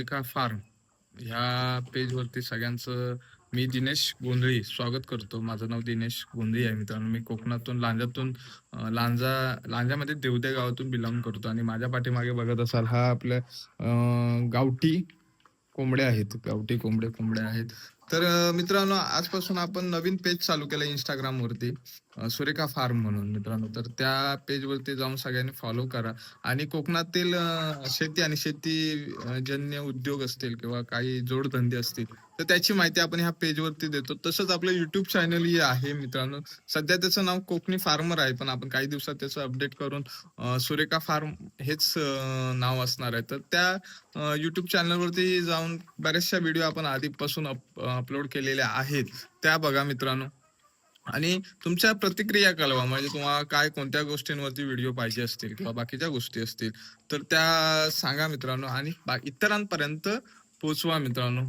एका फार्म ह्या पेजवरती सगळ्यांचं मी दिनेश गोंधळी स्वागत करतो. माझं नाव दिनेश गोंधळी आहे मित्रांनो. मी कोकणातून लांजामध्ये देवद्या गावातून बिलॉंग करतो आणि माझ्या पाठीमागे बघत असाल हा आपल्या गावठी गावठी कोंबड्या आहेत. तर मित्रांनो आजपासून आपण नवीन पेज चालू केलं Instagram वरती, सुरेखा फार्म म्हणून मित्रांनो. तर त्या पेजवरती जाऊन सगळ्यांनी फॉलो करा आणि कोकणातील शेती आणि जन्य उद्योग असतील किंवा काही जोडधंदे असतील तर त्याची माहिती आपण ह्या पेजवरती देतो. तसंच आपलं युट्यूब चॅनलही आहे मित्रांनो. सध्या त्याचं नाव कोकणी फार्मर आहे, पण आपण काही दिवसात त्याचं अपडेट करून सुरेखा फार्म हेच नाव असणार आहे. तर त्या युट्यूब चॅनलवरती जाऊन बऱ्याचशा व्हिडिओ आपण आधीपासून अपलोड केलेल्या आहेत, त्या बघा मित्रांनो. आणि तुमच्या प्रतिक्रिया कळवा, म्हणजे तुम्हाला कोणत्या गोष्टींवरती व्हिडिओ पाहिजे असतील किंवा बाकीच्या गोष्टी असतील तर त्या सांगा मित्रांनो आणि इतरांपर्यंत पोहोचवा मित्रांनो.